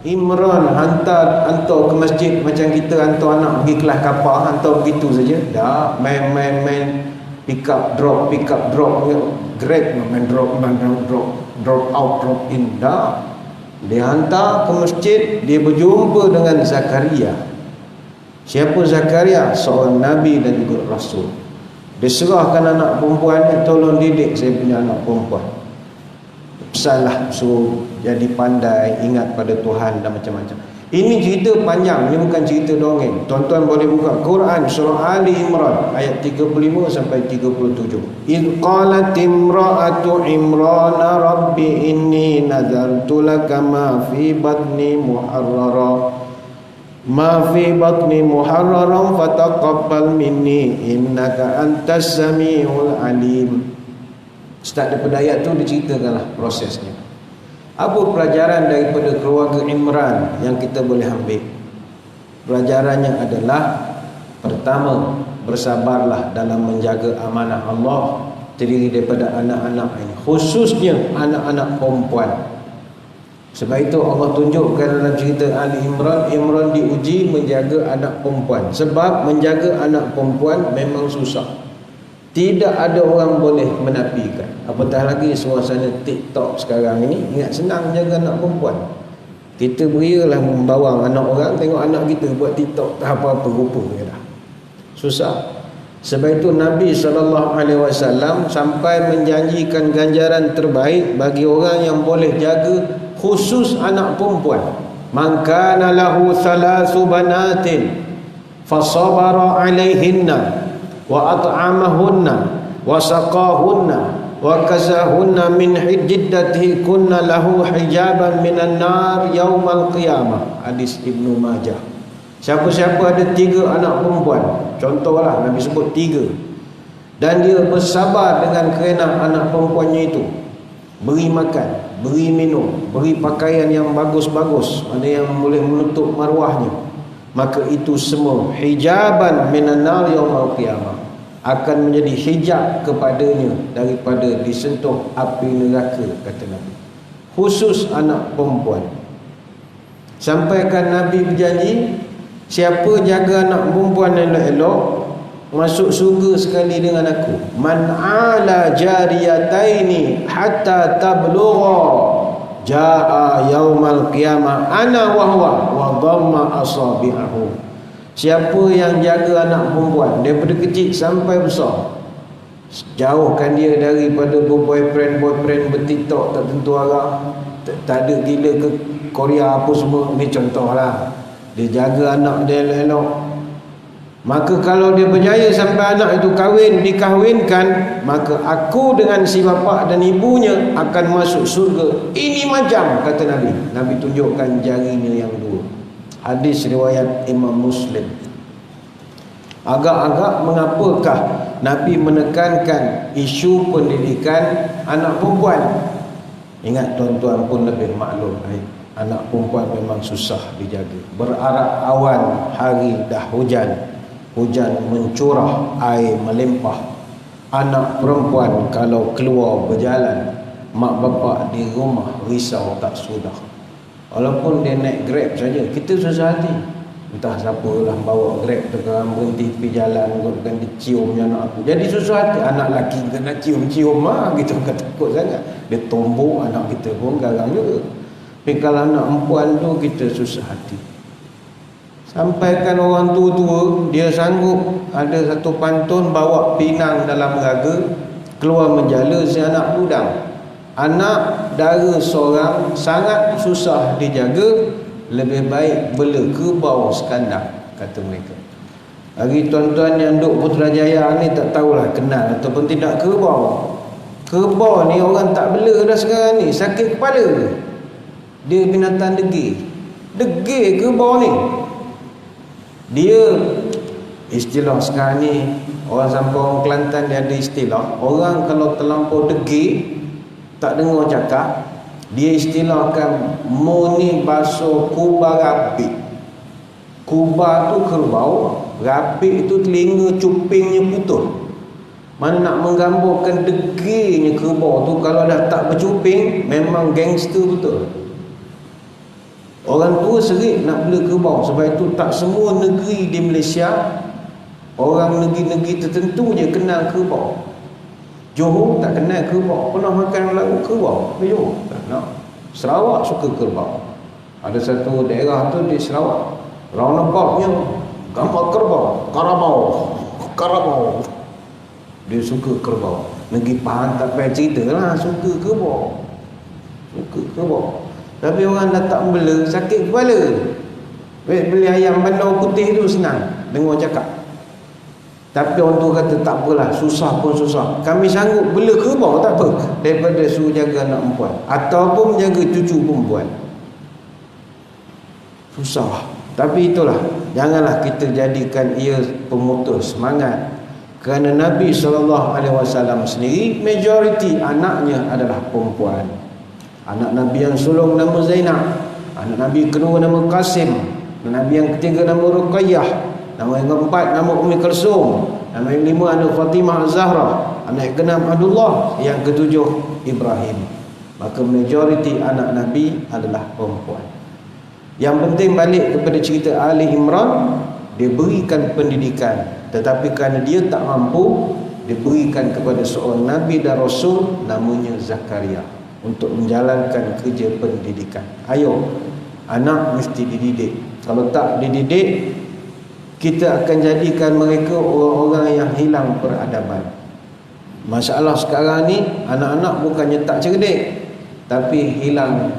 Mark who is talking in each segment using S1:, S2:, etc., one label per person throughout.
S1: Imran hantar ke masjid macam kita hantar anak pergi kelas kapal, hantar begitu saja. Dah main pick up drop Grab, main drop out drop in. Dah dia hantar ke masjid, dia berjumpa dengan Zakaria. Siapa Zakaria? Seorang nabi dan juga rasul. Dia serahkan anak perempuan ni, tolong didik saya punya anak perempuan. Pesanlah, suruh jadi pandai, ingat pada Tuhan dan macam-macam. Ini cerita panjang, ini bukan cerita dongeng. Tuan-tuan boleh buka Quran surah Ali Imran ayat 35 sampai 37. Idh qalat imra'atu Imran rabbi inni nazartu laka ma fi batni muharraran fataqabbal minni innaka antas samiul alim. Start daripada ayat tu diceritakanlah prosesnya. Apa pelajaran daripada keluarga Imran yang kita boleh ambil? Pelajarannya adalah, pertama, bersabarlah dalam menjaga amanah Allah, terdiri daripada anak-anak ini, khususnya anak-anak perempuan. Sebab itu Allah tunjukkan dalam cerita Ali Imran, Imran diuji menjaga anak perempuan. Sebab menjaga anak perempuan memang susah. Tidak ada orang boleh menafikan. Apatah lagi suasana TikTok sekarang ini. Ingat, senang menjaga anak perempuan. Kita berialah membawang anak orang, tengok anak kita buat TikTok tak apa-apa rupa dah. Susah. Sebab itu Nabi SAW sampai menjanjikan ganjaran terbaik bagi orang yang boleh jaga khusus anak perempuan. Man kana lahu thalasu banatin fasabara alaihinna wa at'amahunna wa saqahunna wa kasahunna min hiddatihi kunna lahu hijaban minan nar yaumal qiyamah. Hadis Ibnu Majah. Siapa-siapa ada 3 anak perempuan, contohlah Nabi sebut 3, dan dia bersabar dengan kerana anak perempuannya itu, beri makan, beri minum, beri pakaian yang bagus-bagus, mana yang boleh menutup maruahnya, maka itu semua hijaban minan nar yaumal qiyamah, akan menjadi hijab kepadanya daripada disentuh api neraka, kata Nabi. Khusus anak perempuan. Sampaikan Nabi berjanji, siapa jaga anak perempuan elok-elok, masuk surga sekali dengan aku. Man ala jariyataini hatta tablugha jaa yaumal qiyamah ana wa huwa wa dhamma asabi'ahu. Siapa yang jaga anak perempuan daripada kecil sampai besar, jauhkan dia daripada boyfriend bertiktok tak tentu arah, tak ada gila ke Korea apa semua, ni contohlah. Dia jaga anak dia elok-elok, maka kalau dia berjaya sampai anak itu kahwin, dikahwinkan, maka aku dengan si bapa dan ibunya akan masuk surga. Ini macam, kata Nabi. Nabi tunjukkan jarinya yang 2. Hadis riwayat Imam Muslim. Agak-agak mengapakah Nabi menekankan isu pendidikan anak perempuan? Ingat, tuan-tuan pun lebih maklum, anak perempuan memang susah dijaga. Berarak awan, hari dah hujan, hujan mencurah, air melimpah. Anak perempuan kalau keluar berjalan, mak bapak di rumah risau tak sudah. Walaupun dia naik Grab saja, kita susah hati. Entah siapalah bawa Grab tu, kan berhenti pergi jalan, kan diciumnya anak aku. Jadi susah hati. Anak lelaki kena cium-cium gitu, kan takut sangat. Dia tombok anak kita pun garang juga. Tapi kalau anak perempuan tu, kita susah hati. Sampaikan orang tua-tua, dia sanggup ada satu pantun bawa pinang dalam raga, keluar menjala si anak budang. Anak dara seorang sangat susah dijaga, lebih baik bela kerbau sekandang, kata mereka. Bagi tuan-tuan yang duduk Putrajaya ni tak tahulah kenal ataupun tidak kerbau. Kerbau ni orang tak bela dah sekarang ni, sakit kepala. Dia binatang degil. Degil kerbau ni. Dia, istilah sekarang ni, orang sampai orang Kelantan dia ada istilah, orang kalau terlampau degil, tak dengar cakap, dia istilahkan moni basuh kuba rapik. Kuba tu kerbau, rapik itu telinga cupingnya putus. Mana nak menggambarkan degilnya kerbau tu, kalau dah tak bercuping memang gangster betul. Orang tua serik nak bela kerbau. Sebab itu tak semua negeri di Malaysia, orang negeri-negeri tertentu je kenal kerbau. Johor tak kenal kerbau. Pernah makan lauk kerbau? Johor tak nak. Sarawak suka kerbau. Ada satu daerah tu di Sarawak, roundaboutnya gambar kerbau, Karabau. Dia suka kerbau. Negeri Pahang tak payah cerita lah, suka kerbau. Tapi orang dah tak bela, sakit kepala. Beli ayam bandar putih tu senang, dengar cakap. Tapi orang tu kata tak apalah, susah pun susah. Kami sanggup bela kerbau tak apa, daripada suruh jaga anak perempuan ataupun jaga cucu perempuan. Susah. Tapi itulah, janganlah kita jadikan ia pemutus semangat. Kerana Nabi SAW sendiri, majoriti anaknya adalah perempuan. Anak Nabi yang sulung nama Zainab, anak Nabi kedua nama Qasim, Nabi yang ketiga nama Ruqayyah, nama yang keempat nama Ummi Kulsum, nama yang lima ada Fatimah Az-Zahra, anak yang keenam Abdullah, yang ketujuh Ibrahim. Maka majoriti anak Nabi adalah perempuan. Yang penting balik kepada cerita Ali Imran, dia berikan pendidikan, tetapi kerana dia tak mampu, diberikan kepada seorang Nabi dan Rasul namanya Zakaria untuk menjalankan kerja pendidikan. Ayo, anak mesti dididik. Kalau tak dididik, kita akan jadikan mereka orang-orang yang hilang peradaban. Masalah sekarang ni, anak-anak bukannya tak cerdik, tapi hilang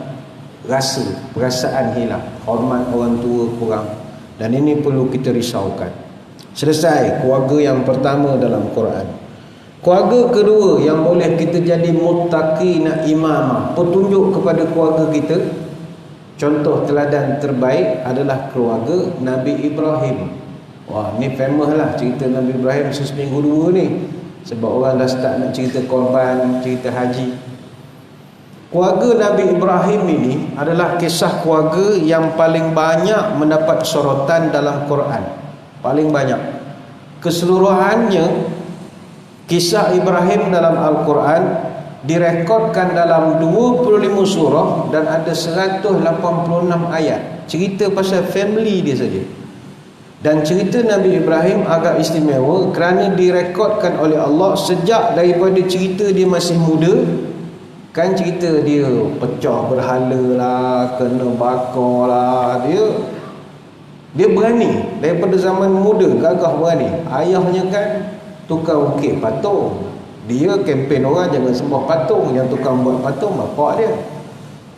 S1: rasa, perasaan hilang, hormat orang tua kurang. Dan ini perlu kita risaukan. Selesai keluarga yang pertama dalam Quran. Keluarga kedua yang boleh kita jadi muttaqina imamah, petunjuk kepada keluarga kita. Contoh teladan terbaik adalah keluarga Nabi Ibrahim. Wah, ni famous lah cerita Nabi Ibrahim seminggu dua ni. Sebab orang dah start nak cerita korban, cerita haji. Keluarga Nabi Ibrahim ini adalah kisah keluarga yang paling banyak mendapat sorotan dalam Quran. Paling banyak. Keseluruhannya, kisah Ibrahim dalam Al-Quran direkodkan dalam 25 surah dan ada 186 ayat. Cerita pasal family dia saja. Dan cerita Nabi Ibrahim agak istimewa kerana direkodkan oleh Allah sejak daripada cerita dia masih muda. Kan cerita dia pecah berhala lah, kena bakar lah, dia berani daripada zaman muda, gagah berani. Ayahnya kan tukang ukir patung, dia kempen orang jangan sembah patung, yang tukang buat patung bapak dia.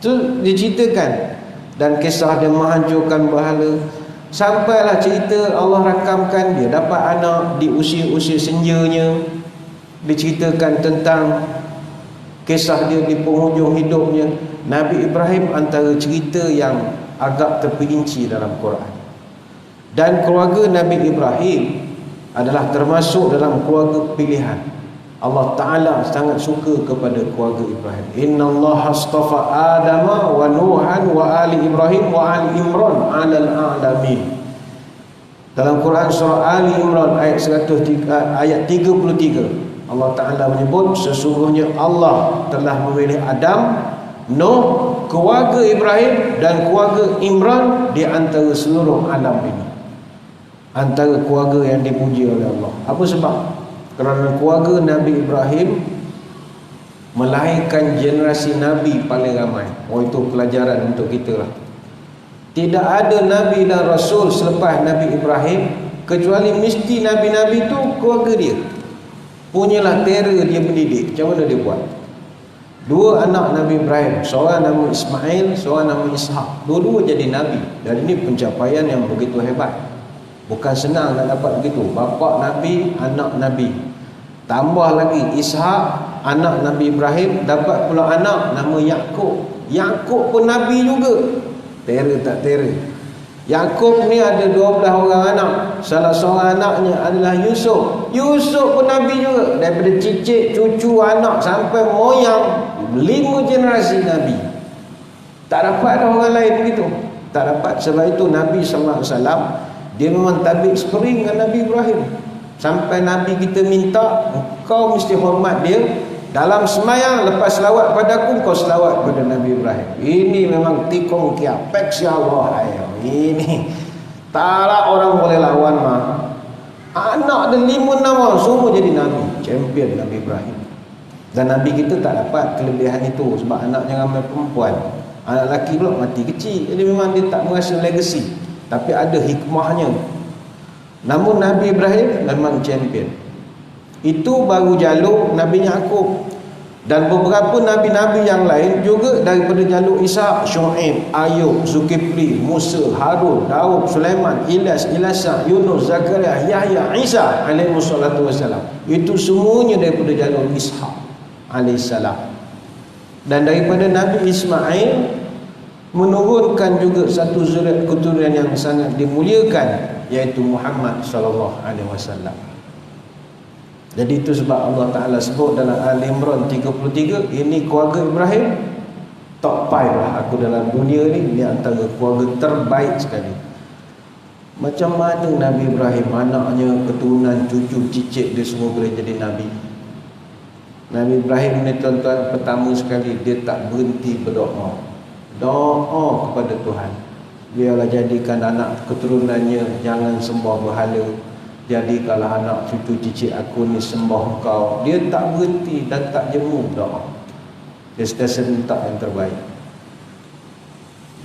S1: Tu diceritakan. Dan kisah dia menghancurkan berhala. Sampailah cerita Allah rakamkan dia dapat anak di usia-usia senjanya. Diceritakan tentang kisah dia di penghujung hidupnya. Nabi Ibrahim antara cerita yang agak terperinci dalam Quran. Dan keluarga Nabi Ibrahim adalah termasuk dalam keluarga pilihan. Allah Ta'ala sangat suka kepada keluarga Ibrahim. Inna Allah astafa Adama wa Nuhan wa Ali Ibrahim wa Ali Imran alal alamin. Dalam Quran surah Ali Imran ayat 33, Allah Ta'ala menyebut sesungguhnya Allah telah memilih Adam, Nuh, keluarga Ibrahim dan keluarga Imran di antara seluruh alam ini. Antara keluarga yang dipuji oleh Allah. Apa sebab? Kerana keluarga Nabi Ibrahim melahirkan generasi Nabi paling ramai. Oh, itu pelajaran untuk kita lah. Tidak ada Nabi dan Rasul selepas Nabi Ibrahim, kecuali mesti Nabi-Nabi itu keluarga dia punyalah terror dia mendidik. Macam mana dia buat? Dua anak Nabi Ibrahim, seorang nama Ismail, seorang nama Ishak. Dua-dua jadi Nabi. Dan ini pencapaian yang begitu hebat. Bukan senang nak dapat begitu. Bapa Nabi, anak Nabi. Tambah lagi Ishak, anak Nabi Ibrahim, dapat pula anak nama Yaqub. Yaqub pun Nabi juga. Terror tak terror. Yaqub ni ada 12 orang anak. Salah seorang anaknya adalah Yusuf. Yusuf pun Nabi juga. Daripada cicit, cucu, anak sampai moyang, 5 generasi Nabi. Tak dapat ada orang lain begitu. Tak dapat. Sebab itu Nabi SAW, dia memang tabik spring dengan Nabi Ibrahim. Sampai Nabi kita minta, kau mesti hormat dia Dalam semayang, lepas selawat padaku, kau selawat pada Nabi Ibrahim. Ini memang tikung kiapek ya Allah. Ini tak orang boleh lawan mah. Anak ada 5-6 orang semua jadi Nabi, champion Nabi Ibrahim. Dan Nabi kita tak dapat kelebihan itu sebab anaknya ramai perempuan. Anak lelaki pula mati kecil. Jadi memang dia tak merasa legacy, tapi ada hikmahnya. Namun Nabi Ibrahim memang champion. Itu baru jalur Nabi Yaqub. Dan beberapa Nabi-Nabi yang lain juga daripada jalur Ishaq, Syuaib, Ayub, Zulkifli, Musa, Harun, Daud, Sulaiman, Ilyas, Ilyasa, Yunus, Zakaria, Yahya, Isa alaihi wassalatu wassalam. Itu semuanya daripada jalur Ishaq alaihi salam. Dan daripada Nabi Ismail menurunkan juga satu zuriat keturunan yang sangat dimuliakan, iaitu Muhammad sallallahu alaihi wasallam. Jadi itu sebab Allah Ta'ala sebut dalam Al-Imran 33, ini keluarga Ibrahim top 5 lah aku dalam dunia ni. Ini antara keluarga terbaik sekali. Macam mana Nabi Ibrahim, anaknya, keturunan, cucu, cicit dia semua boleh jadi Nabi. Nabi Ibrahim ni tuan-tuan, pertama sekali dia tak berhenti berdoa. Doa kepada Tuhan, biarlah jadikan anak keturunannya jangan sembah berhala. Jadikanlah anak cucu cicit aku ni sembah Engkau. Dia tak berhenti dan tak jemu doa. Dia sentiasa minta yang terbaik.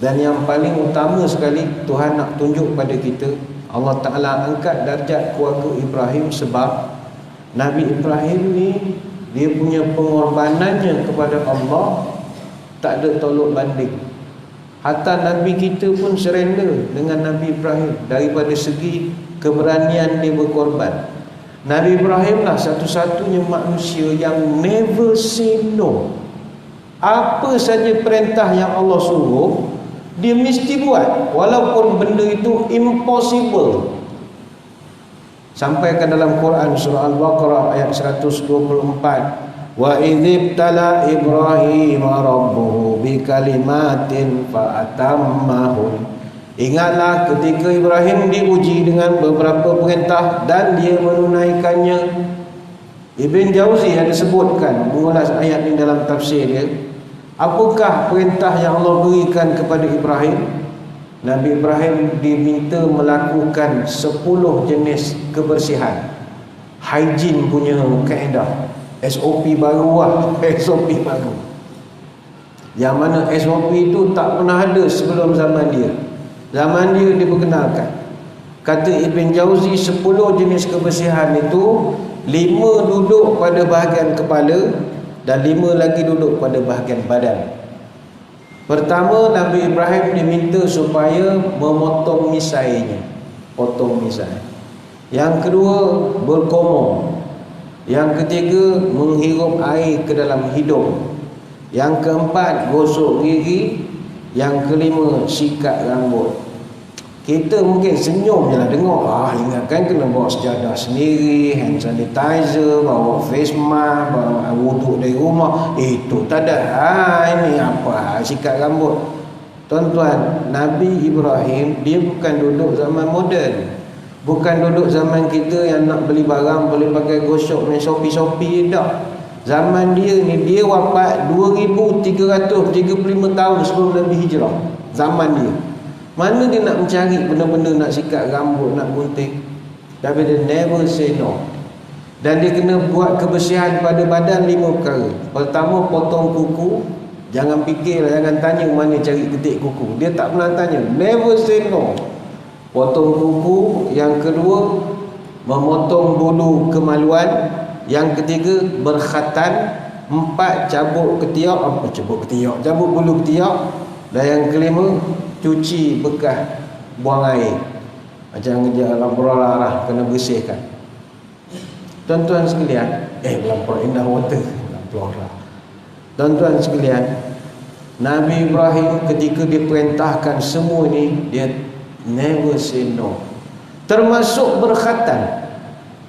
S1: Dan yang paling utama sekali Tuhan nak tunjuk pada kita, Allah Ta'ala angkat darjat keluarga Ibrahim sebab Nabi Ibrahim ni dia punya pengorbanannya kepada Allah tak ada tolak banding. Hatta Nabi kita pun surrender dengan Nabi Ibrahim daripada segi keberanian dia berkorban. Nabi Ibrahim lah satu-satunya manusia yang never say no. Apa saja perintah yang Allah suruh, dia mesti buat walaupun benda itu impossible. Sampaikan dalam Quran surah Al-Baqarah ayat 124, wa idzibtala Ibrahim rabbuhu bikalimatin fa'atammahun. Ingatlah ketika Ibrahim diuji dengan beberapa perintah dan dia menunaikannya. Ibn Jauzi ada sebutkan mengulas ayat ini dalam tafsir dia. Apakah perintah yang Allah berikan kepada Ibrahim? Nabi Ibrahim diminta melakukan 10 jenis kebersihan. Hygiene punya kaedah. SOP baru lah. SOP baru. Yang mana SOP itu tak pernah ada sebelum zaman dia. Zaman dia diperkenalkan. Kata Ibn Jauzi, 10 jenis kebersihan itu 5 duduk pada bahagian kepala dan 5 lagi duduk pada bahagian badan. Pertama, Nabi Ibrahim diminta supaya memotong misainya. Potong misai. Yang kedua, berkomor. Yang ketiga, menghirup air ke dalam hidung. Yang keempat, gosok gigi. Yang kelima, sikat rambut. Kita mungkin senyum je lah dengar, ingatkan kena bawa sejadah sendiri, hand sanitizer, bawa face mask, bawa wuduk dari rumah. Itu tak ada. Ini apa? Sikat rambut. Tuan-tuan, Nabi Ibrahim dia bukan duduk zaman moden. Bukan duduk zaman kita yang nak beli barang boleh pakai gosok main Shopee tak. Zaman dia ni, dia wafat 2335 tahun sebelum Nabi Hijrah. Zaman dia. Mana dia nak mencari benda-benda nak sikat rambut, nak gunting. Tapi dia never say no. Dan dia kena buat kebersihan pada badan 5 perkara. Pertama, potong kuku. Jangan fikirlah, jangan tanya mana cari ketik kuku. Dia tak pernah tanya. Never say no. Potong kuku. Yang kedua, memotong bulu kemaluan. Yang ketiga, berkhatan. 4, cabut ketiak. Cabut bulu ketiak. Dan yang kelima, cuci bekas buang air. Macam kerja lampura lah, kena bersihkan. Tuan-tuan sekalian, lampura indah water, lampura. Tuan-tuan sekalian, Nabi Ibrahim ketika diperintahkan semua ni, dia never say no. Termasuk berkhatan.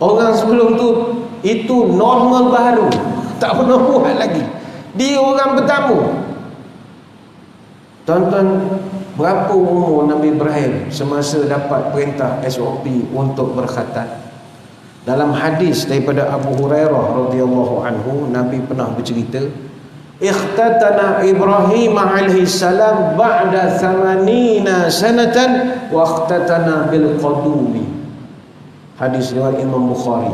S1: Orang sebelum tu itu normal baru, tak pernah buat lagi. Dia orang pertama. Tuan-tuan, berapa umur Nabi Ibrahim semasa dapat perintah SOP untuk berkhatan? Dalam hadis daripada Abu Hurairah radhiyallahu anhu, Nabi pernah bercerita, ikhtatana Ibrahim alaihi salam ba'da 80 sanatan wa ikhtatana bil qadumi. Hadis riwayat Imam Bukhari.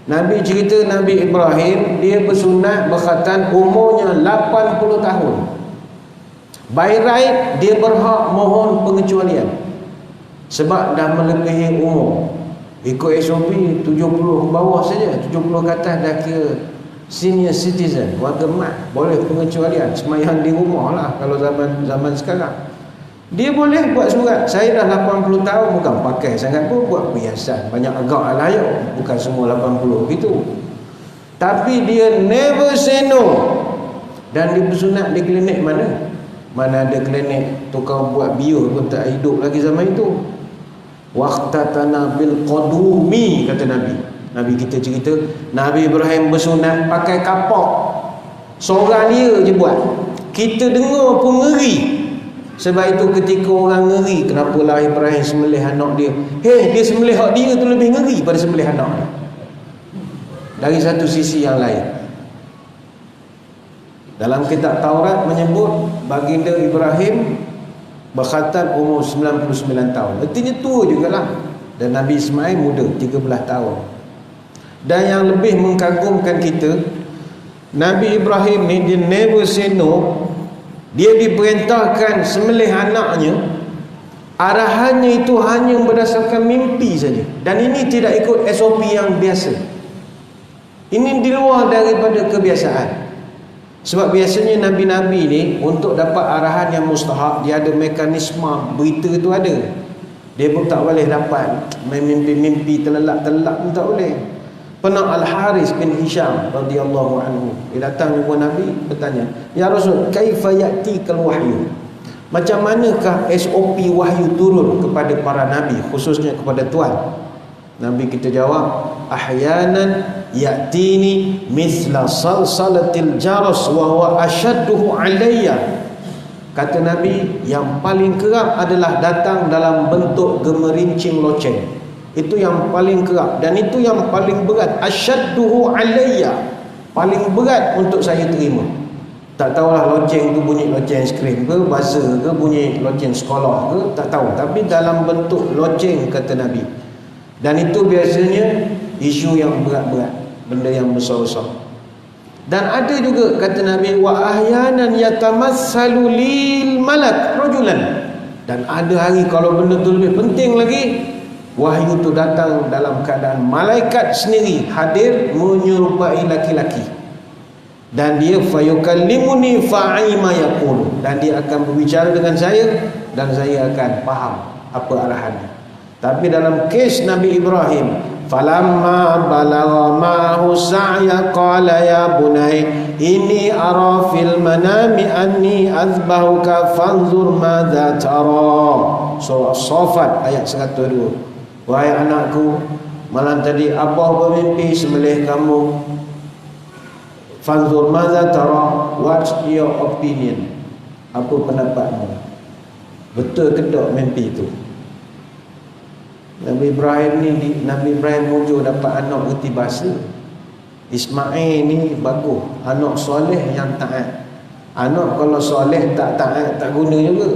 S1: Nabi cerita Nabi Ibrahim dia bersunat berkhatan umurnya 80 tahun. By right dia berhak mohon pengecualian sebab dah melebihi umur. Ikut SOP 70 ke bawah saja, 70 ke atas dah kira senior citizen, warga mat, boleh pengecualian, semayang di rumah lah kalau zaman sekarang. Dia boleh buat surat, saya dah 80 tahun, bukan pakai sangat pun, buat perhiasan banyak agak alayuk, bukan semua 80 gitu. Tapi dia never say no. Dan dia bersunat di klinik mana? Mana ada klinik tukang buat biur pun tak hidup lagi zaman itu. Waqtatana bil qadumi, kata Nabi. Nabi kita cerita Nabi Ibrahim bersunat pakai kapak. Seorang dia je buat. Kita dengar pun ngeri. Sebab itu ketika orang ngeri kenapalah Ibrahim sembelih anak dia, dia sembelih hak dia tu lebih ngeri pada sembelih anak dia. Dari satu sisi yang lain, dalam kitab Taurat menyebut baginda Ibrahim berkhatan umur 99 tahun. Artinya tua jugalah. Dan Nabi Ismail muda, 13 tahun. Dan yang lebih mengagumkan kita, Nabi Ibrahim ni dia never say no. Dia diperintahkan sembelih anaknya, arahannya itu hanya berdasarkan mimpi saja. Dan ini tidak ikut SOP yang biasa. Ini di luar daripada kebiasaan. Sebab biasanya Nabi-Nabi ni untuk dapat arahan yang mustahak, dia ada mekanisme berita tu ada. Dia pun tak boleh dapat main mimpi-mimpi terlelap-terlelap pun tak boleh. Pernah Al-Haris bin Hisham radhiyallahu anhu, dia datang jumpa Nabi, bertanya, "Ya Rasul, kaifa ya'tikal wahyu?" Macam manakah SOP wahyu turun kepada para nabi, khususnya kepada Tuhan? Nabi kita jawab, "Ahyanan ya'tini mithla salsalatil jaras wa huwa ashadduhu alayya." Kata Nabi, yang paling kerap adalah datang dalam bentuk gemerincing loceng. Itu yang paling kerap dan itu yang paling berat. Ashadduhu alayya, paling berat untuk saya terima. Tak tahulah loceng tu bunyi loceng skrin ke, buzzer ke, bunyi loceng sekolah ke, tak tahu. Tapi dalam bentuk loceng, kata Nabi. Dan itu biasanya isu yang berat-berat, benda yang besar-besar. Dan ada juga kata Nabi, wa ahyanan yatamassalu lil malak rajulan. Dan ada hari kalau benda tu lebih penting lagi, wahyu tu datang dalam keadaan malaikat sendiri hadir menyerupai laki-laki. Dan dia fayukallimuni fa'ima yaqul, dan dia akan berbicara dengan saya dan saya akan faham apa arahannya. Tapi dalam kes Nabi Ibrahim, falamma balagha ma'ahu sa'ya qala ya bunay inni ara fil manami anni azbahuka fanzur madza tara. Surah As-Saffat ayat 102. Wahai anakku, malam tadi abah bermimpi sembelih kamu. Fanzur madza tara, what's your opinion? Apa pendapatmu? Betul ke tak mimpi itu? Nabi Ibrahim ni, Nabi Ibrahim mujur dapat anak reti bahasa. Ismail ni bagus, anak soleh yang taat. Anak kalau soleh tak taat tak guna juga.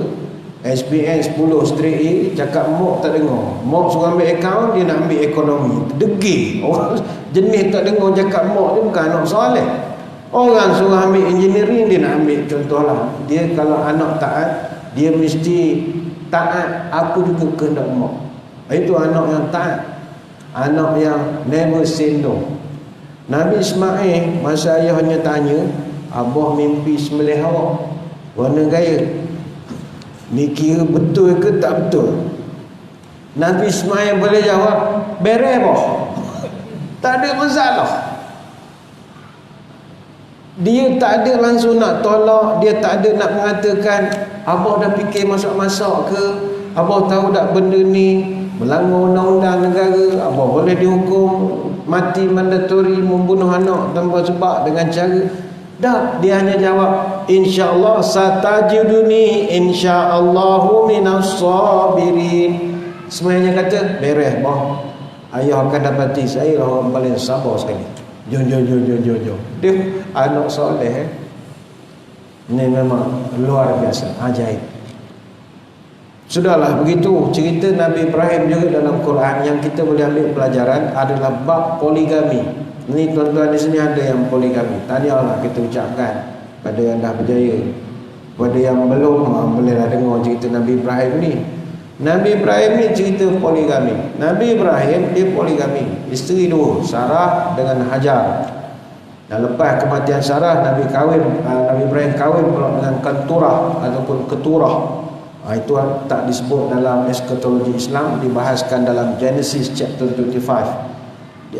S1: SPN 10 straight A, cakap mok tak dengar. Mok suruh ambil akaun, dia nak ambil ekonomi. Degil. Orang jenis tak dengar cakap mok dia bukan anak soleh. Orang suruh ambil engineering, dia nak ambil, contohlah, dia kalau anak taat, dia mesti taat apa juga kehendak mok. Itu anak yang taat, anak yang never say no. Nabi Ismail masa ayahnya tanya, abah mimpi sembelih awak, warna gaya ni kira betul ke tak betul? Nabi Ismail boleh jawab, beres boh, tak ada masalah. Dia tak ada langsung nak tolak, dia tak ada nak mengatakan abah dah fikir masak-masak ke, abah tahu tak benda ni melanggar undang-undang negara, abah boleh dihukum mati mandatori membunuh anak tanpa sebab dengan cara. Dah, dia hanya jawab, insya-Allah satajiduni insyaallahu minas sabirin. Semuanya kata beres bah. Ayah akan dapati saya orang paling sabar sekali. Jom. Dia anak soleh. Ini memang luar biasa, ajaib. Sudahlah, begitu cerita Nabi Ibrahim juga dalam Quran. Yang kita boleh ambil pelajaran adalah bab poligami. Ini tuan-tuan di sini ada yang poligami. Tahniahlah kita ucapkan pada yang dah berjaya. Pada yang belum, bolehlah dengar cerita Nabi Ibrahim ni. Nabi Ibrahim ni cerita poligami. Nabi Ibrahim dia poligami. Isteri dua, Sarah dengan Hajar. Dan lepas kematian Sarah, Nabi Ibrahim kahwin pula dengan Kanturah ataupun Keturah. Itu tak disebut dalam eskatologi Islam, dibahaskan dalam Genesis chapter 25.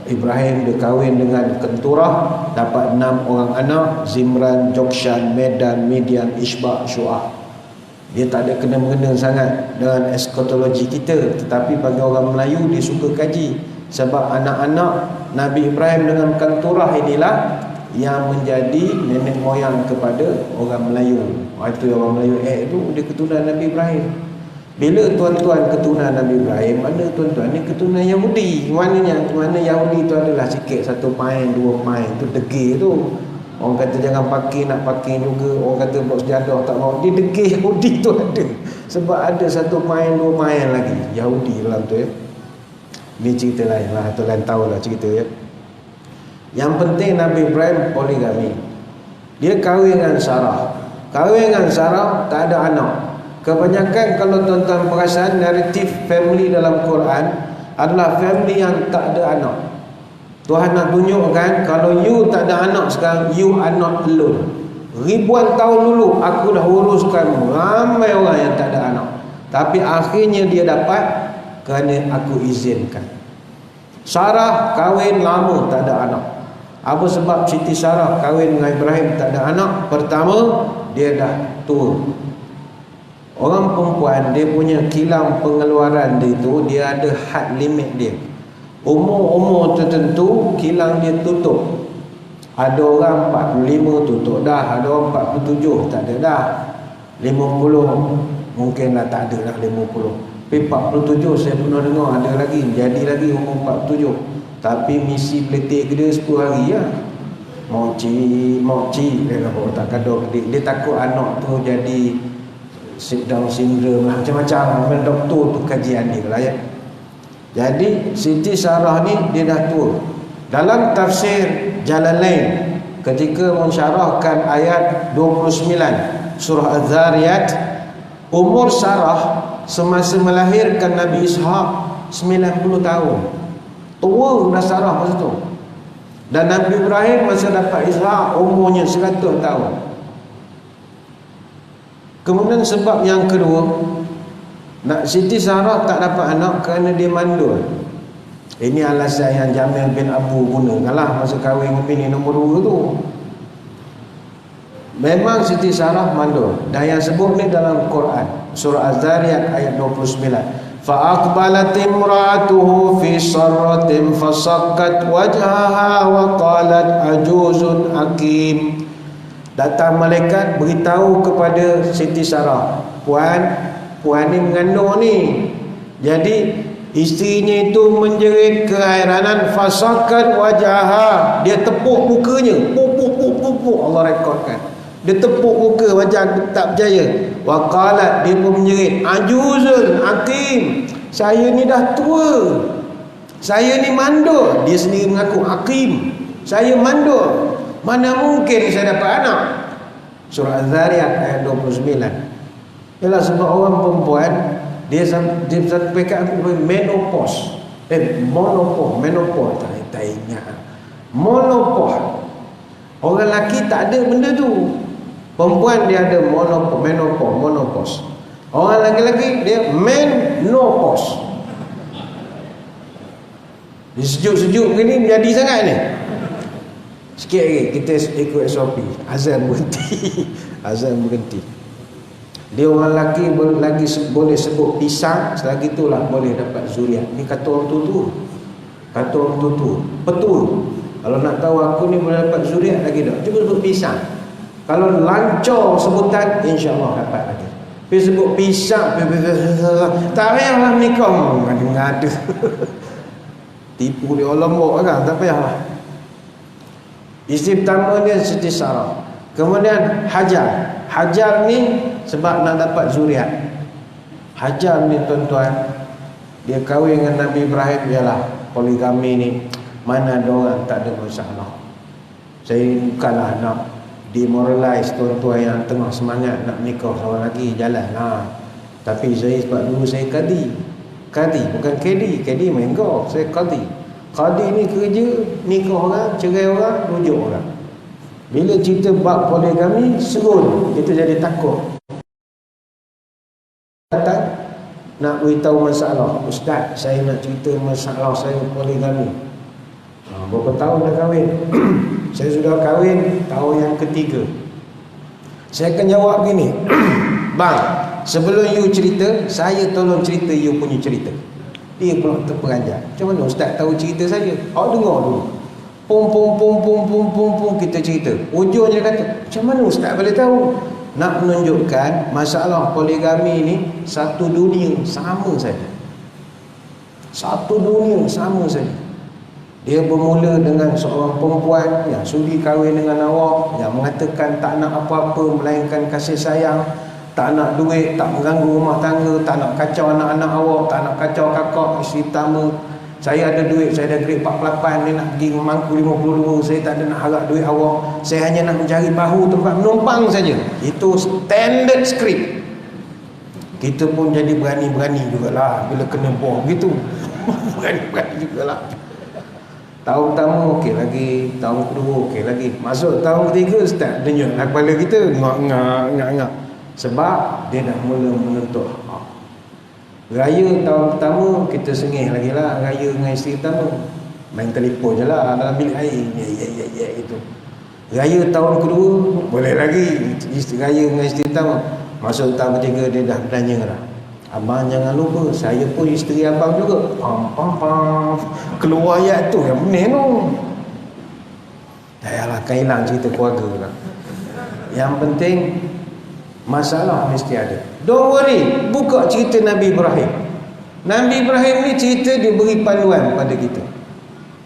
S1: Ibrahim dia kahwin dengan Kenturah, dapat 6 orang anak, Zimran, Jokshan, Medan, Midian, Ishbak, Syu'ah. Dia tak ada kena-mengena sangat dengan eskatologi kita, tetapi bagi orang Melayu dia suka kaji. Sebab anak-anak Nabi Ibrahim dengan Kanturah inilah yang menjadi nenek moyang kepada orang Melayu. Itu orang Melayu itu dia keturunan Nabi Ibrahim. Bila tuan-tuan keturunan Nabi Ibrahim, mana tuan-tuan ni keturunan Yahudi. Mana Yahudi tu adalah sikit 1 pain 2 pain tu degil tu. Orang kata jangan pakai, nak pakai juga. Orang kata bawa sejadah tak bawa. Dia degil Yahudi tu ada. Sebab ada 1 pain 2 pain lagi Yahudi dalam tu ya. Ini cerita lain lah, tuan tahu lah cerita ya. Yang penting Nabi Ibrahim poligami. Dia kahwin dengan Sarah. Kahwin dengan Sarah tak ada anak. Kebanyakan kalau tuan-tuan perasan naratif family dalam Quran adalah family yang tak ada anak. Tuhan nak tunjukkan kalau you tak ada anak sekarang, you are not alone. Ribuan tahun dulu aku dah uruskan ramai orang yang tak ada anak. Tapi akhirnya dia dapat kerana aku izinkan. Sarah kahwin lama tak ada anak. Apa sebab Siti Sarah kahwin dengan Ibrahim tak ada anak? Pertama, dia dah tua. Orang perempuan dia punya kilang pengeluaran dia tu, dia ada had limit dia. Umur-umur tertentu kilang dia tutup. Ada orang 45 tutup dah, ada orang 47 tak ada dah. 50 mungkinlah tak ada dah 50. Tapi 47 saya pernah dengar ada lagi, jadi lagi umur 47. Tapi misi peletik ke dia 10 hari ya. Mokci dia kata tak gaduh dia takut anak tu jadi Down syndrome lah, macam-macam. Doktor tu kajian dia lah ya. Jadi Siti Sarah ni dia dah tua. Dalam tafsir Jalalain ketika mensyarahkan ayat 29 surah Az-Zariyat, umur Sarah semasa melahirkan Nabi Ishaq 90 tahun. Tua dah Sarah masa tu. Dan Nabi Ibrahim masa dapat Ishaq umurnya 100 tahun. Kemudian sebab yang kedua, Siti Sarah tak dapat anak kerana dia mandul. Ini alasan yang Jamil bin Abu gunakanlah masa kahwin dengan bini nombor 2 tu. Memang Siti Sarah mandul. Dan yang sebut ni dalam Quran surah Az-Zariyat ayat 29. Fa'aqbalat imra'atuhu fi sarratin fasakkat wajhaha wa qalat ajuzun hakim. Datang malaikat beritahu kepada Siti Sarah, puan ni mengandung ni. Jadi isterinya itu menjerit keheranan, fasakat wajaha, dia tepuk mukanya, puk Allah rekodkan. Dia tepuk muka macam tak percaya. Wa qalat, dia pun menjerit, ajuzun hakim, saya ni dah tua, saya ni mandul. Dia sendiri mengaku hakim, saya mandul, mana mungkin saya dapat anak. Surah Az-Zariyat ayat 29. Ialah sebab orang perempuan dia sampai ke menopause. Menopause tak ingat. Menopause. Orang lelaki tak ada benda tu. Perempuan dia ada menopause. Orang lelaki dia menopause. Dia sejuk-sejuk begini menjadi sangat ni. Sikit lagi kita ikut SOP. Azan berhenti. Dia orang lelaki lagi boleh sebut pisang, selagi itulah boleh dapat zuriat. Ni kata orang tua. Kata orang tua. Betul. Kalau nak tahu aku ni boleh dapat zuriat lagi tak? Cuba sebut pisang. Kalau lancar sebutan, insya-Allah dapat lagi. Tapi sebut pisang, tak payahlah menikah. Ada. Tipu dia lombok kan, tak payahlah. Isteri pertama dia Siti Sarah. Kemudian Hajar. Hajar ni sebab nak dapat zuriat. Hajar ni tuan-tuan, dia kahwin dengan Nabi Ibrahim. Ialah poligami ni, mana ada orang tak ada masalah. Saya bukanlah nak demoralize tuan-tuan yang tengah semangat nak nikah seorang lagi, jalan lah. Tapi saya sebab dulu saya kadi, bukan kadi main golf, saya kadi. Kadi ni kerja nikah orang, cerai orang, rujuk orang. Bila cerita bab poligami, serun, kita jadi takut. Datang nak beritahu masalah, Ustaz, saya nak cerita masalah saya poligami. Berapa tahun dah kahwin? Saya sudah kahwin tahun yang ketiga. Saya akan jawab gini. Bang, sebelum you cerita, saya tolong cerita you punya cerita. Dia pula terperanjat. Macam mana Ustaz tahu cerita saya? Awak dengar dulu. Pum, kita cerita. Ujungnya kata, macam mana Ustaz boleh tahu? Nak menunjukkan masalah poligami ni satu dunia sama saja. Satu dunia sama saja. Dia bermula dengan seorang perempuan yang sudi kahwin dengan awak, yang mengatakan tak nak apa-apa melainkan kasih sayang, tak nak duit, tak mengganggu rumah tangga, tak nak kacau anak-anak awak, tak nak kacau kakak, isteri pertama. Saya ada duit, saya ada grade 48, dia nak pergi memangku 52, saya tak ada nak harap duit awak, saya hanya nak mencari bahu tempat menumpang saja. Itu standard script. Kita pun jadi berani-berani jugalah bila kena bom gitu. Berani-berani jugalah. Tahun pertama okey lagi, tahun kedua okey lagi. Masuk tahun ketiga start denyut kepala kita, ngak-ngak. Sebab dia dah mula menuntut hak. Raya tahun pertama kita sengih lagi lah, raya dengan isteri pertama. Main telefon je lah dalam bilik air. Ya gitu. Raya tahun kedua boleh lagi, raya dengan isteri pertama. Masuk tahun ketiga dia dah bertanya lah. Abang jangan lupa, saya pun isteri abang juga. Pam. Keluar ayat tu yang benar tu. Dayalah, kan hilang cerita keluarga lah. Yang penting masalah mesti ada. Don't worry, buka cerita Nabi Ibrahim. Nabi Ibrahim ni cerita dia beri panduan pada kita.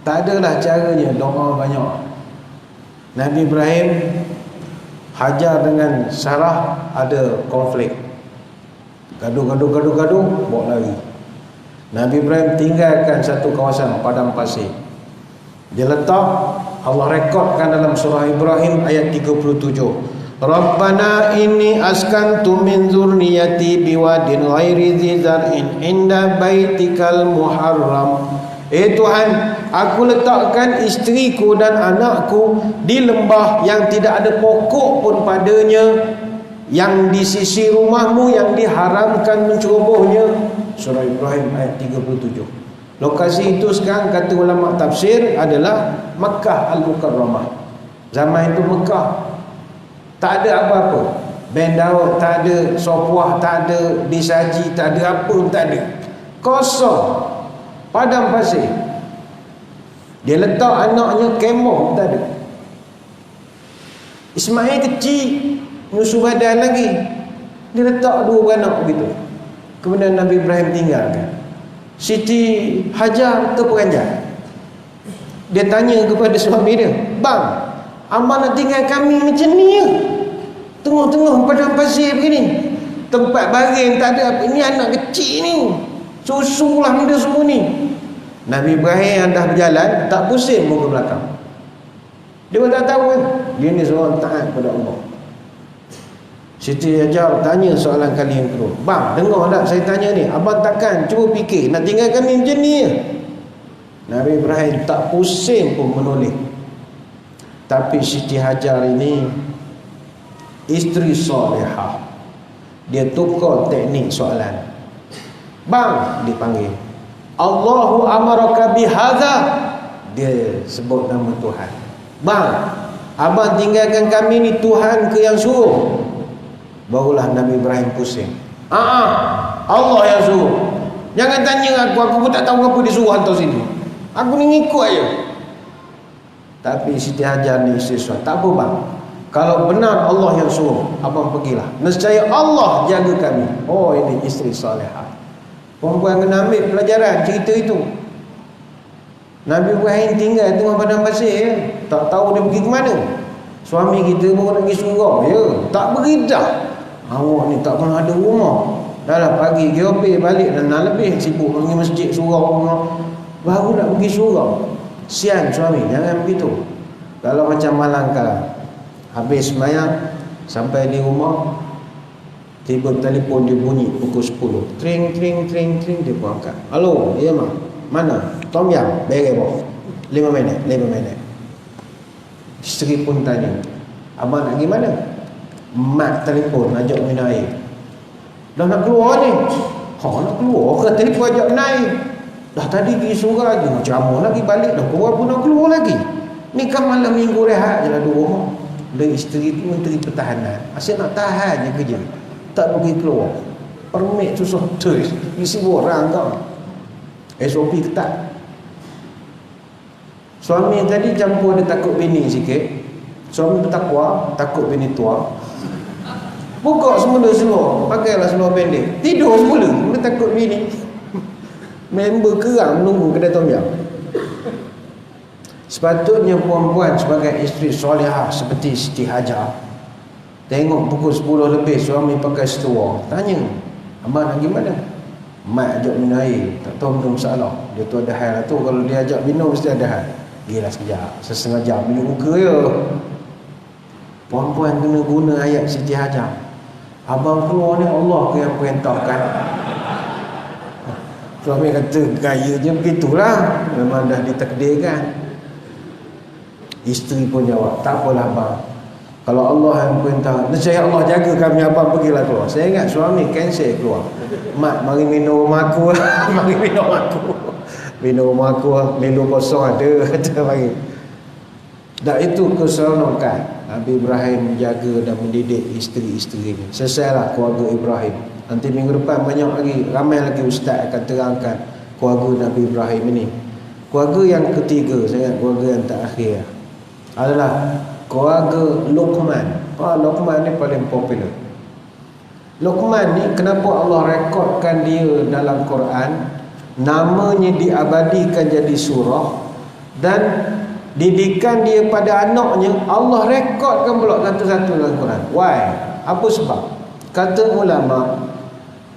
S1: Tak adalah caranya doa banyak. Nabi Ibrahim, Hajar dengan Sarah ada konflik. Gaduh, bawa lari. Nabi Ibrahim tinggalkan satu kawasan padang pasir. Dia letak, Allah rekodkan dalam surah Ibrahim ayat 37. Rabbana inni askantu min zurniyati biwadin ghairi dzi zar'in inda baitikal muharram. Tuhan, aku letakkan isteriku dan anakku di lembah yang tidak ada pokok pun padanya, yang di sisi rumahmu yang diharamkan mencerobohnya. Surah Ibrahim ayat 37. Lokasi itu sekarang kata ulama tafsir adalah Makkah Al-Mukarramah. Zaman itu Mekah tak ada apa-apa, band Daud tak ada, sopuah tak ada, disaji tak ada, apa pun tak ada, kosong, padang pasir. Dia letak anaknya kemah tak ada. Ismail kecil, nyusu badan lagi, dia letak dua beranak begitu. Kemudian Nabi Ibrahim tinggalkan. Siti Hajar terperanjat. Dia tanya kepada suami dia, bang, abang nak tinggal kami macam ni ya? Tengah-tengah padang pasir begini, tempat baring tak ada apa, ini anak kecil ni, susulah benda semua ni. Nabi Ibrahim yang dah berjalan tak pusing muka belakang. Dia pun tak tahu kan, dia ni seorang taat kepada Allah. Siti Hajar tanya soalan kali yang kedua, bang, dengar tak saya tanya ni, abang takkan cuba fikir nak tinggal kami macam ni ya? Nabi Ibrahim tak pusing pun menoleh. Tapi Siti Hajar ini isteri solehah. Dia tukar teknik soalan. Bang, dipanggil, Allahu amaraka bihadza. Dia sebut nama Tuhan. Bang, abang tinggalkan kami ni Tuhan ke yang suruh? Barulah Nabi Ibrahim pusing. Allah yang suruh. Jangan tanya aku pun tak tahu apa dia suruh hantar sini. Aku ni ngikut aja. Tapi Siti Hajar ni isteri suami, tak apa bang, kalau benar Allah yang suruh, abang pergilah, nescaya Allah jaga kami. Oh, ini isteri solehah. Perempuan kena ambil pelajaran cerita itu. Nabi Ibrahim tinggal tengah padang pasir, tak tahu dia pergi ke mana. Suami kita baru nak pergi surau, ya, tak beritahu. Awak ni tak pernah ada rumah. Dah lah pagi GOP balik dan lebih sibuk pergi masjid surau baru nak pergi surau. Sian suami, jangan begitu. Kalau macam Malangkala, habis semayang sampai di rumah, tiba telefon dia bunyi pukul 10. Tring tring tring tring, dia pun angkat. Halo, ya mak, mana? Tom Yam, beres bawah 5 minit. Isteri pun tanya, abang nak pergi mana? Mak telefon ajak minum air. Dah nak keluar ni. Nak keluar ke telefon ajak minum air? Dah tadi pergi surau lagi, macam mana lagi balik dah keluar pun nak keluar lagi. Ni kan malam minggu rehat je lah di rumah. Dan isteri tu Menteri Pertahanan, asyik nak tahan je kerja, tak pergi keluar. Permit susah terus, isi orang kau. SOP ketat. Suami tadi campur dia takut bini sikit. Suami bertakwa, takut bini tua. Buka semula seluar, pakailah seluar pendek, tidur semula, dia takut bini. Member kerang menunggu kedai Tom Yam. Sepatutnya perempuan sebagai isteri solehah seperti Siti Hajar, tengok pukul 10 lebih suami pakai seluar, tanya, abang nak pergi mana? Mak ajak minum air, tak tahu minum masalah. Dia tu ada hal lah tu, kalau dia ajak minum mesti ada hal. Gilah sekejap, setengah jam beli muka je. Perempuan kena guna ayat Siti Hajar. Abang keluar ni Allah ke yang perintahkan? Suami kata gaya je begitulah, memang dah ditakdirkan. Isteri pun jawab, tak apalah abang, kalau Allah yang perintah, nescaya Allah jaga kami, abang pergilah keluar. Saya ingat suami cancel keluar. Mak, mari minum rumah aku. Mari minum aku. Minum rumah aku, minum kosong ada. Kata mari. Dan itu keseronokan Nabi Ibrahim menjaga dan mendidik isteri-isterinya. Selesailah keluarga Ibrahim. Nanti minggu depan banyak lagi, ramai lagi ustaz akan terangkan keluarga Nabi Ibrahim ini. Keluarga yang ketiga, saya ingat keluarga yang terakhir adalah keluarga Luqman. Luqman ni paling popular. Luqman ni kenapa Allah rekodkan dia dalam Quran, namanya diabadikan jadi surah, dan didikan dia pada anaknya Allah rekodkan pula satu-satu dalam Quran. Why? Apa sebab? Kata ulama,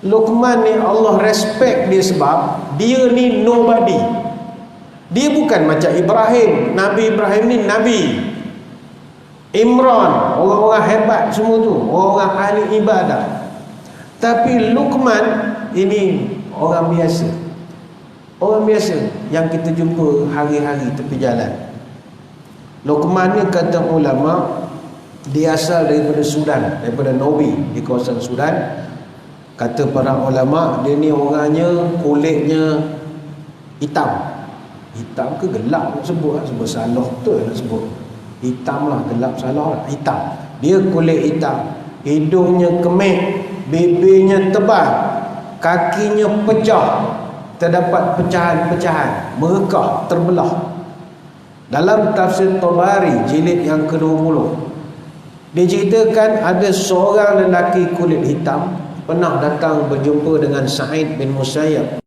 S1: Luqman ni Allah respect dia sebab dia ni nobody. Dia bukan macam Ibrahim. Nabi Ibrahim ni nabi. Imran, orang-orang hebat semua tu, orang ahli ibadah. Tapi Luqman ini orang biasa. Orang biasa yang kita jumpa hari-hari tepi jalan. Luqman ni kata ulama, dia asal daripada Sudan, daripada Nobi di kawasan Sudan. Kata para ulama, dia ni orangnya kulitnya hitam. Hitam ke gelap nak sebut lah, sebut salah tu nak sebut. Hitam lah, gelap salah lah, hitam. Dia kulit hitam, hidungnya kemik, bibirnya tebal, kakinya pecah, terdapat pecahan-pecahan, merekah, terbelah. Dalam tafsir Tabari jilid yang ke-20, diceritakan ada seorang lelaki kulit hitam pernah datang berjumpa dengan Sa'id bin Musayyab.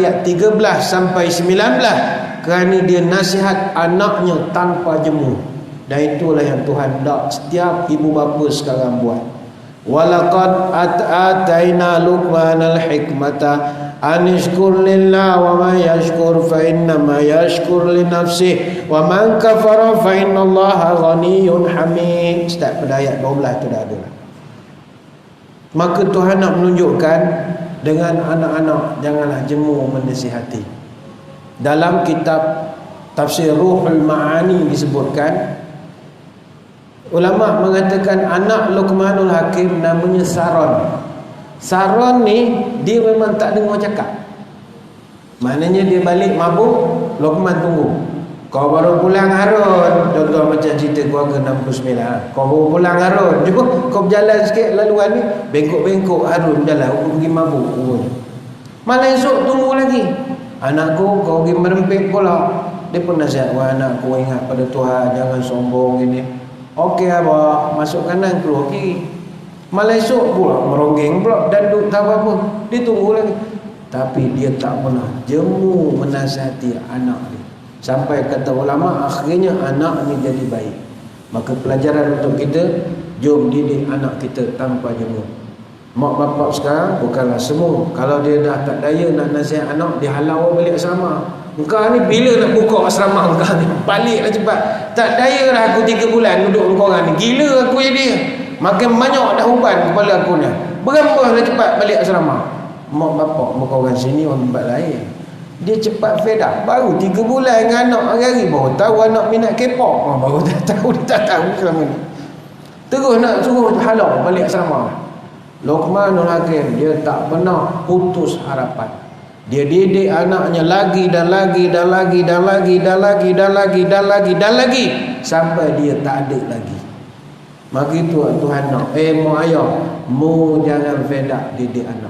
S1: Ayat 13 sampai 19, kerana dia nasihat anaknya tanpa jemu. Dan itulah yang Tuhan dak setiap ibu bapa sekarang buat. Walaqad ataina Luqmanal hikmata an yashkur lillah wa man yashkur fa innama yashkur li nafsihi wa man kafara fa innallaha ghaniyyun hamid. Start pada ayat 12 tu dah ada. Maka Tuhan nak menunjukkan dengan anak-anak janganlah jemu menasihati. Dalam kitab tafsir Ruhul Ma'ani disebutkan, ulama mengatakan anak Luqmanul Hakim namanya Saron. Saron ni dia memang tak dengar cakap. Maknanya dia balik mabuk, Luqman tunggu. Kau baru pulang Harun. Contoh macam cerita keluarga 69. Kau baru pulang Harun. Cuba kau berjalan sikit laluan ni, bengkok-bengkok Harun berjalan, aku pergi mabuk. Malah esok tunggu lagi. Anakku, kau pergi merempit pula. Dia pun nasihat, wah anakku, ingat pada Tuhan, jangan sombong ini. Okey abah, masuk kanan keluar kiri. Malah esok pula meronggeng pula dan duk tak apa-apa. Dia tunggu lagi. Tapi dia tak pernah jemu menasihati anak dia. Sampai kata ulama akhirnya anak ni jadi baik. Maka pelajaran untuk kita, jom didik anak kita tanpa jemu. Mak bapak sekarang bukanlah semua. Kalau dia dah tak daya nak nasihat anak, dia halau balik asrama. Engkau ni bila nak buka asrama engkau ni? Baliklah cepat. Tak daya lah aku 3 bulan duduk dengan korang ni. Gila aku jadi. Makin banyak dah uban kepala aku ni. Berambahlah cepat balik asrama. Mak bapak muka orang sini orang tempat lain. Dia cepat fed up. Baru 3 bulan dengan anak hari-hari baru tahu anak minat K-pop. Baru dah tahu, dia tak tahu selama ni. Terus nak suruh halau balik asrama. Luqmanul Hakim dia tak pernah putus harapan. Dia didik anaknya lagi dan lagi dan lagi dan lagi dan lagi dan lagi dan lagi dan lagi sampai dia tak ada lagi. Maka itu Tuhan nak, mu ayah, mu jangan fed up didik anak.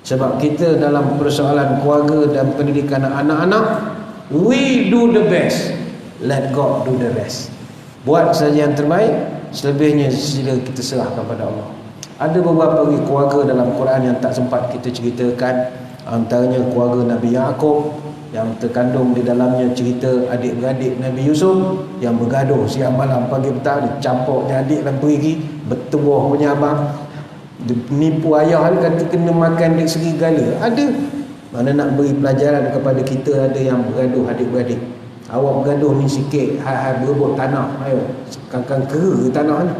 S1: Sebab kita dalam persoalan keluarga dan pendidikan anak-anak, we do the best, let God do the rest. Buat saja yang terbaik, selebihnya sila kita serahkan pada Allah. Ada beberapa keluarga dalam Quran yang tak sempat kita ceritakan. Antaranya keluarga Nabi Yaakob yang terkandung di dalamnya cerita adik-beradik Nabi Yusuf yang bergaduh siang malam pagi petang, dicampur adik dan pergi bertubuh punya abang, nipu ayah dia kata kena makan dek serigala. Ada mana nak beri pelajaran kepada kita. Ada yang bergaduh adik-beradik, awak bergaduh ni sikit, hai berebut tanah, ayo kangkang kera tanah ni.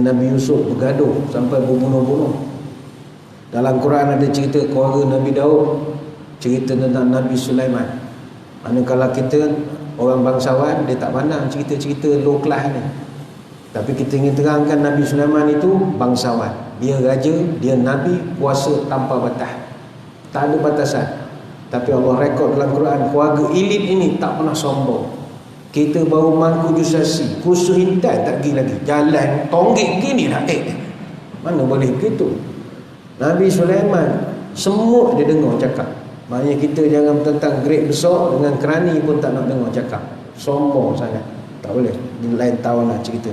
S1: Nabi Yusuf bergaduh sampai berbunuh-bunuh. Dalam Quran ada cerita keluarga Nabi Daud, cerita tentang Nabi Sulaiman. Manakala kita orang bangsawan, dia tak pandang cerita-cerita low class ni. Tapi kita ingin terangkan Nabi Sulaiman itu bangsawan. Dia raja, dia Nabi, kuasa tanpa batas. Tak ada batasan. Tapi Allah rekod dalam Quran, keluarga elit ini tak pernah sombong. Kita baru mangku jusasi, kursus hintai tak pergi lagi. Jalan tonggik gini lah. Mana boleh begitu? Nabi Sulaiman, semut dia dengar cakap. Maknanya kita jangan tentang grade besar dengan kerani pun tak nak dengar cakap. Sombong sangat. Tak boleh. Di lain tahun lah cerita.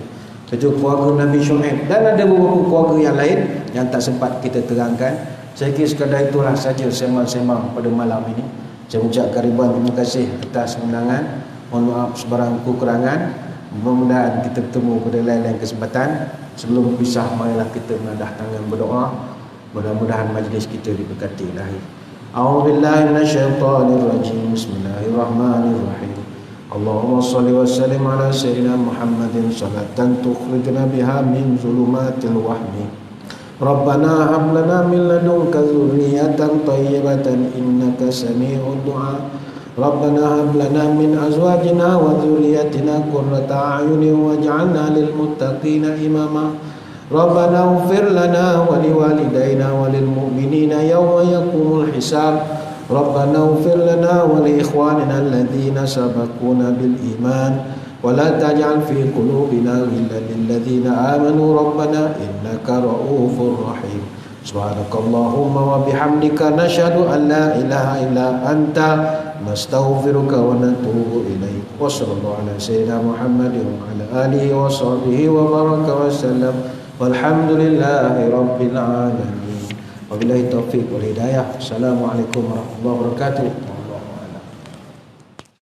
S1: Itu keluarga Nabi Syuaib. Dan ada beberapa keluarga yang lain yang tak sempat kita terangkan. Saya kira sekadar itulah saja sembang-sembang pada malam ini. Saya ucapkan ribuan terima kasih atas undangan. Mohon maaf sebarang kekurangan. Mudah-mudahan kita bertemu pada lain-lain kesempatan. Sebelum berpisah, marilah kita menadah tangan berdoa. Mudah-mudahan majlis kita diberkati ilahi. A'udzubillahi minasyaitonirrajim. Bismillahirrahmanirrahim. Allahumma shalli wa sallim ala sayyidina Muhammadin salatan tukhrijuna biha min zulumatil wahmi. Rabbana hab lana min ladunka dzurriyyatan thayyibatan innaka sami'ud du'a. Rabbana hab lana min azwajina wa dzurriyyatina qurrata a'yunin waj'alna lil muttaqina imama. Rabbana ighfir lana wa liwalidayna wa lil mu'minina yawma yaqumul hisab. Rabbana ighfir lana wa li ikhwanina alladhina sabaquna bil iman wa la taj'al fi qulubina ghillan lil ladzina amanu rabbana innaka ra'ufur rahim. Subhanakallahumma wa bihamdika nashhadu an la ilaha illa anta nastaghfiruka wa natubu ilaik. Wa sallallahu ala sayyidina Muhammadin wa ala alihi wa sahbihi wa baraka wa sallam. Walhamdulillahi rabbil alamin. Wabillahi taufiq wal hidayah. Assalamualaikum warahmatullahi wabarakatuh.